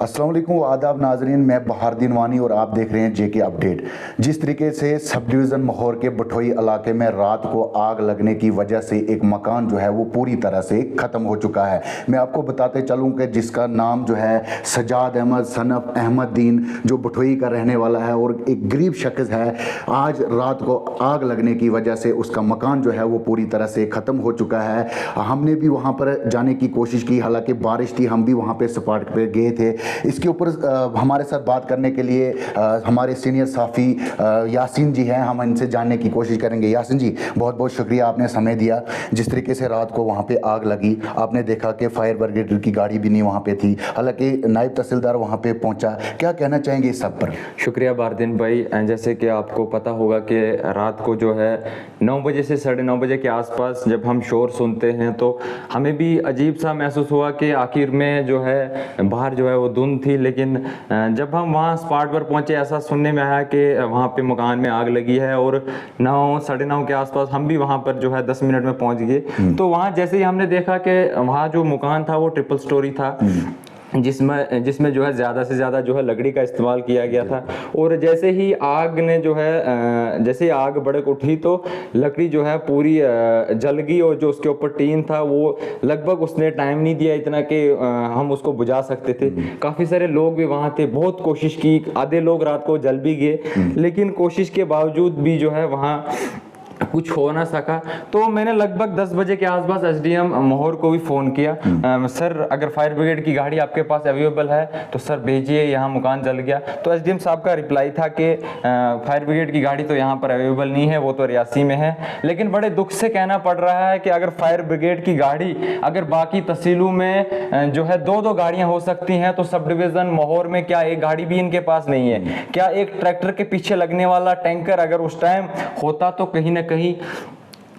अस्सलाम वालेकुम आदाब नाजरीन, मैं बहारदीन वानी और आप देख रहे हैं जेके अपडेट। जिस तरीके से सब डिवीज़न महोर के बठोई इलाके में रात को आग लगने की वजह से एक मकान जो है वो पूरी तरह से ख़त्म हो चुका है। मैं आपको बताते चलूँ कि जिसका नाम जो है सजाद अहमद सनफ अहमद दीन, जो बठोई का रहने वाला है और एक गरीब शख्स है, आज रात को आग लगने की वजह से उसका मकान जो है वो पूरी तरह से ख़त्म हो चुका है। हमने भी वहाँ पर जाने की कोशिश की, हालांकि बारिश थी, हम भी वहाँ पर स्पॉट पर गए थे। इसके ऊपर हमारे साथ बात करने के लिए हमारे सीनियर साफ़ी यासीन जी हैं, हम इनसे जानने की कोशिश करेंगे। यासीन जी, बहुत बहुत शुक्रिया, आपने समय दिया। जिस तरीके से रात को वहाँ पे आग लगी, आपने देखा कि फायर ब्रिगेड की गाड़ी भी नहीं वहाँ पे थी, हालांकि नायब तहसीलदार वहाँ पे पहुँचा। क्या कहना चाहेंगे इस सब पर? शुक्रिया बारदीन भाई। जैसे कि आपको पता होगा कि रात को जो है 9 बजे से 9:30 बजे के आसपास जब हम शोर सुनते हैं तो हमें भी अजीब सा महसूस हुआ कि आखिर में जो है बाहर जो है वो धुंध थी। लेकिन जब हम वहाँ स्पॉट पर पहुँचे, ऐसा सुनने में आया कि वहाँ पे मकान में आग लगी है और 9 साढ़े 9 के आसपास हम भी वहाँ पर जो है 10 मिनट में पहुँच गए। तो वहाँ जैसे ही हमने देखा कि वहाँ जो मकान था वो ट्रिपल स्टोरी था, जिसमें जो है ज़्यादा से ज़्यादा जो है लकड़ी का इस्तेमाल किया गया था। और जैसे ही आग ने जो है जैसे ही आग भड़क उठी तो लकड़ी जो है पूरी जल गई और जो उसके ऊपर टीन था वो लगभग उसने टाइम नहीं दिया इतना कि हम उसको बुझा सकते थे। काफ़ी सारे लोग भी वहाँ थे, बहुत कोशिश की, आधे लोग रात को जल भी गए, लेकिन कोशिश के बावजूद भी जो है वहाँ कुछ हो ना सका। तो मैंने लगभग 10 बजे के आसपास एसडीएम महोर को भी फ़ोन किया, सर अगर फायर ब्रिगेड की गाड़ी आपके पास अवेलेबल है तो सर भेजिए, यहाँ मकान जल गया। तो एसडीएम साहब का रिप्लाई था कि फायर ब्रिगेड की गाड़ी तो यहाँ पर अवेलेबल नहीं है, वो तो रियासी में है। लेकिन बड़े दुख से कहना पड़ रहा है कि अगर फायर ब्रिगेड की गाड़ी अगर बाकी तहसीलों में जो है 2-2 गाड़ियाँ हो सकती हैं तो सब डिवीज़न महोर में क्या एक गाड़ी भी इनके पास नहीं है? क्या एक ट्रैक्टर के पीछे लगने वाला टैंकर अगर उस टाइम होता तो कहीं ना कहीं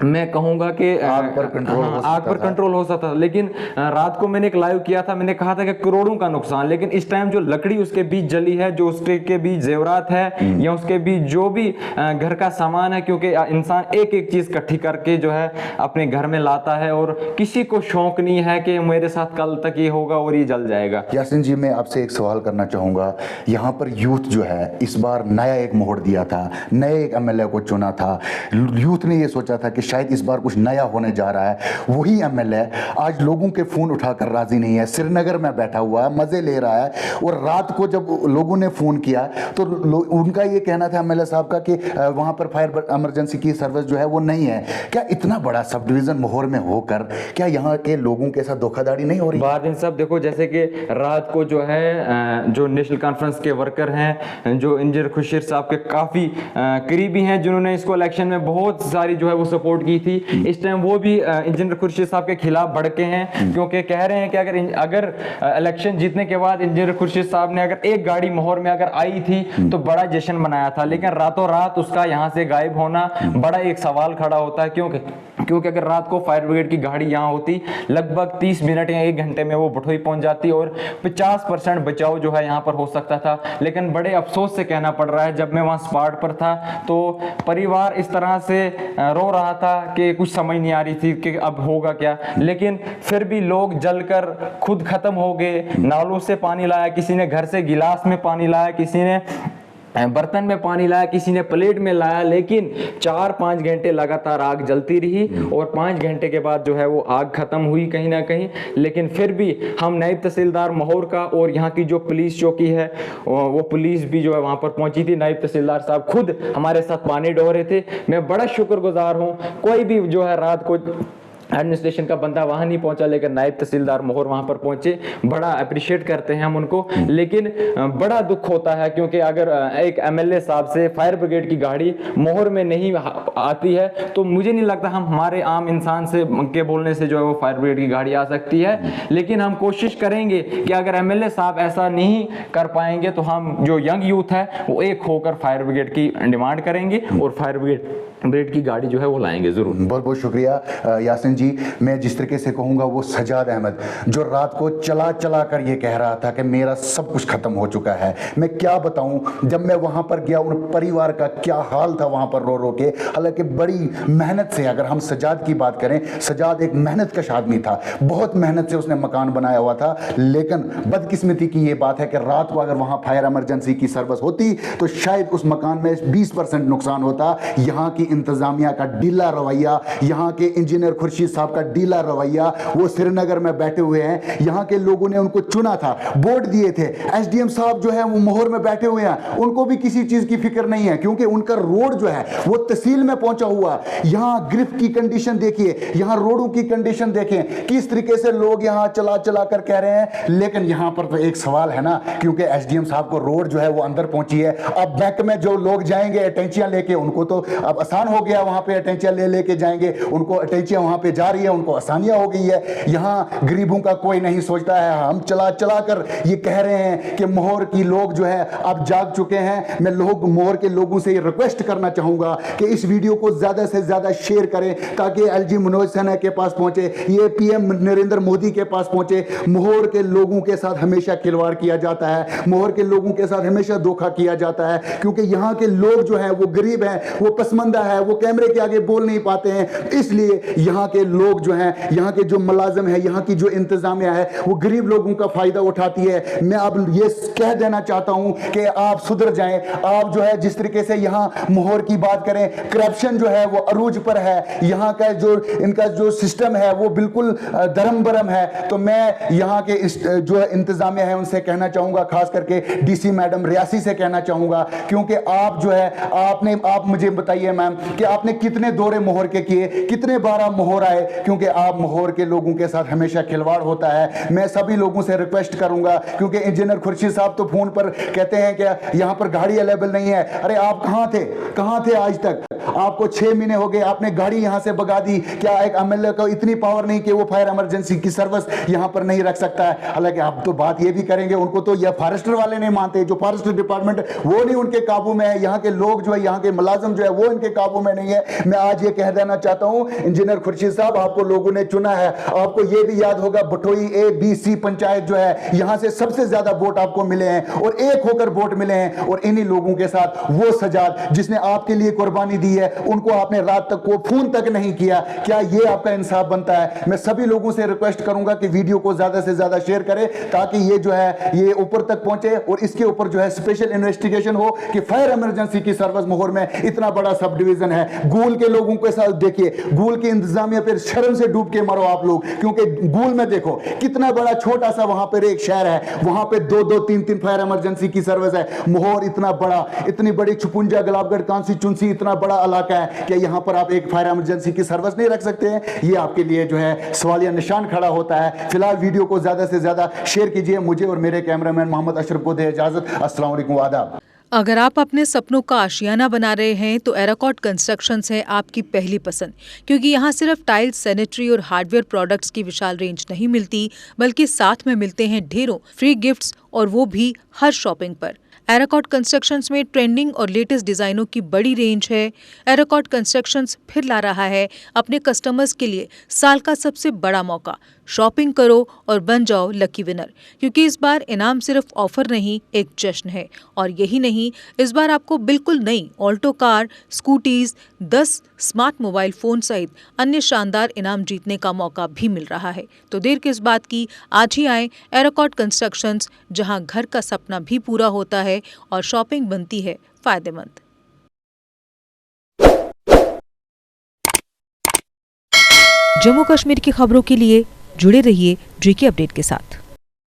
मैं कहूँगा कि आग पर कंट्रोल हो सकता था। लेकिन रात को मैंने एक लाइव किया था, मैंने कहा था कि करोड़ों का नुकसान, लेकिन इस टाइम जो लकड़ी उसके बीच जली है, जो उसके बीच जेवरात है या उसके बीच जो भी घर का सामान है, क्योंकि इंसान एक एक चीज़ इकट्ठी करके जो है अपने घर में लाता है और किसी को शौक नहीं है कि मेरे साथ कल तक ये होगा और ये जल जाएगा। यासीन जी, मैं आपसे एक सवाल करना चाहूँगा। यहाँ पर यूथ जो है इस बार नया एक मोड़ दिया था, नए एक एमएलए को चुना था। यूथ ने ये सोचा था कि शायद इस बार कुछ नया होने जा रहा है। वही एमएलए आज लोगों के फोन उठाकर राजी नहीं है, श्रीनगर में बैठा हुआ है, मजे ले रहा है। और रात को जब लोगों ने फोन किया तो उनका ये कहना था एमएलए साहब का कि वहां पर फायर इमरजेंसी की सर्विस जो है वो नहीं है। क्या इतना बड़ा सब डिवीजन महोर में होकर क्या यहाँ के लोगों के साथ धोखाधड़ी नहीं हो रही? बारदीन साहब देखो, जैसे कि रात को जो है जो नेशनल कॉन्फ्रेंस के वर्कर हैं, जो इंजीनियर खुर्शीद साहब के काफ़ी करीबी हैं, जिन्होंने इसको इलेक्शन में बहुत सारी जो है वो सपोर्ट की थी, इस टाइम वो भी इंजीनियर खुर्शीद साहब के खिलाफ भड़के हैं, क्योंकि कह रहे हैं कि अगर इलेक्शन जीतने के बाद इंजीनियर खुर्शीद साहब ने अगर एक गाड़ी महोर में अगर आई थी तो बड़ा जश्न मनाया था, लेकिन रातों रात उसका यहाँ से गायब होना बड़ा एक सवाल खड़ा होता है। क्योंकि अगर रात को फायर ब्रिगेड की गाड़ी यहाँ होती, लगभग 30 मिनट या 1 घंटे में वो बठोई पहुंच जाती और 50% बचाव जो है यहाँ पर हो सकता था। लेकिन बड़े अफसोस से कहना पड़ रहा है, जब मैं वहाँ स्पॉट पर था तो परिवार इस तरह से रो रहा था कि कुछ समझ नहीं आ रही थी कि अब होगा क्या। लेकिन फिर भी लोग जलकर खुद खत्म हो गए। नालों से पानी लाया, किसी ने घर से गिलास में पानी लाया, किसी ने बर्तन में पानी लाया, किसी ने प्लेट में लाया, लेकिन 4-5 घंटे लगातार आग जलती रही और 5 घंटे के बाद जो है वो आग खत्म हुई कहीं ना कहीं। लेकिन फिर भी हम नायब तहसीलदार महोर का और यहाँ की जो पुलिस चौकी है वो पुलिस भी जो है वहाँ पर पहुँची थी। नायब तहसीलदार साहब खुद हमारे साथ पानी डो रहे थे। मैं बड़ा शुक्रगुजार हूँ, कोई भी जो है रात को एडमिनिस्ट्रेशन का बंदा वहां नहीं पहुंचा, लेकिन नायब तहसीलदार महोर वहां पर पहुंचे। बड़ा अप्रिशिएट करते हैं हम उनको। लेकिन बड़ा दुख होता है क्योंकि अगर एक एमएलए साहब से फायर ब्रिगेड की गाड़ी महोर में नहीं आती है तो मुझे नहीं लगता हमारे आम इंसान से के बोलने से जो है वो फायर ब्रिगेड की गाड़ी आ सकती है। लेकिन हम कोशिश करेंगे कि अगर एमएलए साहब ऐसा नहीं कर पाएंगे तो हम जो यंग यूथ है वो एक होकर फायर ब्रिगेड की डिमांड करेंगे और फायर ब्रिगेड अपडेट की गाड़ी जो है वो लाएंगे ज़रूर। बहुत बहुत शुक्रिया यासिन जी। मैं जिस तरीके से कहूँगा वो सजाद अहमद जो रात को चला चला कर ये कह रहा था कि मेरा सब कुछ ख़त्म हो चुका है, मैं क्या बताऊँ। जब मैं वहाँ पर गया उन परिवार का क्या हाल था वहाँ पर रो रो के, हालांकि बड़ी मेहनत से, अगर हम सजाद की बात करें, सजाद एक मेहनतकश आदमी था, बहुत मेहनत से उसने मकान बनाया हुआ था। लेकिन बदकिस्मती की ये बात है कि रात को अगर वहाँ फायर इमरजेंसी की सर्विस होती तो शायद उस मकान में 20% नुकसान होता। यहाँ की इंतजामिया का ढीला रवैया, यहाँ के इंजीनियर खुर्शीद साहब का ढीला रवैया, वो श्रीनगर में बैठे हुए हैं, यहाँ के लोगों ने उनको चुना था, वोट दिए थे। एसडीएम साहब जो है वो मोहर में बैठे हुए हैं, उनको भी किसी चीज की फिक्र नहीं है, क्योंकि उनका रोड जो है वो तहसील में पहुंचा हुआ। यहाँ गिरफ्त की कंडीशन देखिए, यहाँ रोडों की कंडीशन देखें, किस तरीके से लोग यहाँ चला चला कर कह रहे हैं। लेकिन यहाँ पर तो एक सवाल है ना, क्योंकि एसडीएम साहब को रोड जो है वो अंदर पहुंची है। अब बैंक में जो लोग जाएंगे अटैचियां लेके, उनको तो अब आसान हो गया, वहां पे अटैचियां ले लेके जाएंगे, उनको अटैचियां वहां पे जा रही है, उनको आसानियां हो गई है। यहाँ गरीबों का कोई नहीं सोचता है। हम चला चला कर ये कह रहे हैं कि मोहर की लोग जो है अब जाग चुके हैं। मैं मोहर के लोगों से ये रिक्वेस्ट करना चाहूंगा कि इस वीडियो को ज्यादा से ज्यादा शेयर करें, ताकि एलजी मनोज सिन्हा के पास पहुंचे, ये पीएम नरेंद्र मोदी के पास पहुंचे। मोहर के लोगों के साथ हमेशा खिलवाड़ किया जाता है, मोहर के लोगों के साथ हमेशा धोखा किया जाता है, क्योंकि यहाँ के लोग जो हैं वो गरीब हैं, वो पसमंदा है, वो कैमरे के आगे बोल नहीं पाते हैं। इसलिए यहाँ के लोग जो हैं, यहाँ के जो मुलाजिम है, यहाँ की जो इंतजामिया है, वो गरीब लोगों का फायदा उठाती है। मैं अब ये कह देना चाहता हूँ कि आप सुधर जाएं। आप जो है जिस तरीके से यहाँ मोहर की बात करें, करप्शन जो है वो अरूज पर है, यहाँ का जो इनका जो सिस्टम है वो बिल्कुल धर्म बरम है। तो मैं यहाँ के जो इंतजामिया है उनसे कहना चाहूंगा, खास करके डीसी मैडम रियासी से कहना चाहूंगा, क्योंकि आप जो है आप मुझे बताइए मैम कि आपने कितने दौरे मोहर के किए, कितने बार आप मोहर आए, क्योंकि आप मोहर के लोगों के साथ हमेशा खिलवाड़ होता है। मैं सभी लोगों से रिक्वेस्ट करूंगा, क्योंकि इंजीनियर खुर्शीद साहब तो फोन पर कहते हैं कि यहाँ पर गाड़ी अवेलेबल नहीं है। अरे आप कहाँ थे आज तक? आपको 6 महीने हो गए, आपने गाड़ी यहां से भगा दी। क्या एक एमएलए को इतनी पावर नहीं कि वो फायर इमरजेंसी की सर्विस यहां पर नहीं रख सकता है? हालांकि आप तो बात ये भी करेंगे, उनको तो ये फॉरेस्टर वाले नहीं मानते, जो फॉरेस्टर डिपार्टमेंट वो नहीं उनके काबू में है, यहाँ के लोग जो है, यहाँ के मुलाजिम जो है वो इनके काबू में नहीं है। मैं आज ये कह देना चाहता हूं, इंजीनियर खुर्शीद साहब, आपको लोगों ने चुना है। आपको ये भी याद होगा, बटोई ABC पंचायत जो है, यहां से सबसे ज्यादा वोट आपको मिले हैं और एक होकर वोट मिले हैं। और इन्हीं लोगों के साथ वो सजाद जिसने आपके लिए कुर्बानी दी है, उनको आपने रात तक को फोन तक नहीं किया। क्या ये आपका इंसाफ बनता है? मैं सभी लोगों से रिक्वेस्ट करूंगा कि वीडियो को ज्यादा से ज्यादा शेयर करें, ताकि ये जो है ये ऊपर तक पहुंचे और इसके ऊपर जो है स्पेशल इन्वेस्टिगेशन हो कि फायर इमरजेंसी की सर्विस मोहर में इतना बड़ा सब डिवीजन है। गूल के लोगों के साथ देखिए, गूल की इंतजामिया पर शर्म से डूब के मरो आप लोग, क्योंकि गूल में देखो कितना बड़ा छोटा सा वहां पर एक शहर है, वहां पे 2-2, 3-3 फायर इमरजेंसी की सर्विस है। मोहर इतना बड़ा, इतनी बड़ी छुपुंजा, गुलाबगढ़, कांसीचुंसी इतना बड़ा इलाका है कि यहां पर आप एक फायर इमरजेंसी की सर्विस नहीं रख सकते हैं। ये आपके लिए जो है सवालिया निशान खड़ा होता है। फिलहाल वीडियो को ज्यादा से ज्यादा शेयर कीजिए। मुझे और मेरे कैमरामैन मोहम्मद अशरफ को दे इजाजत। अस्सलाम वालेकुम, आदाब। अगर आप अपने सपनों का आशियाना बना रहे हैं तो एराकॉट कंस्ट्रक्शंस है आपकी पहली पसंद, क्योंकि यहाँ सिर्फ टाइल्स, सैनिटरी और हार्डवेयर प्रोडक्ट्स की विशाल रेंज नहीं मिलती, बल्कि साथ में मिलते हैं ढेरों फ्री गिफ्ट्स, और वो भी हर शॉपिंग पर। एराकॉट कंस्ट्रक्शंस में ट्रेंडिंग और लेटेस्ट डिजाइनों की बड़ी रेंज है। एराकॉट कंस्ट्रक्शंस फिर ला रहा है अपने कस्टमर्स के लिए साल का सबसे बड़ा मौका। शॉपिंग करो और बन जाओ लकी विनर, क्योंकि इस बार इनाम सिर्फ ऑफर नहीं, एक जश्न है। और यही नहीं, इस बार आपको बिल्कुल नई Alto car, scooties, 10 smart mobile phone सहित अन्य शानदार इनाम जीतने का मौका भी मिल रहा है। तो देर किस बात की, आज ही आए एराकॉट कंस्ट्रक्शंस, जहां घर का सपना भी पूरा होता है और शॉपिंग बनती है फायदेमंद। जम्मू कश्मीर की खबरों के लिए जुड़े रहिए JK अपडेट के साथ।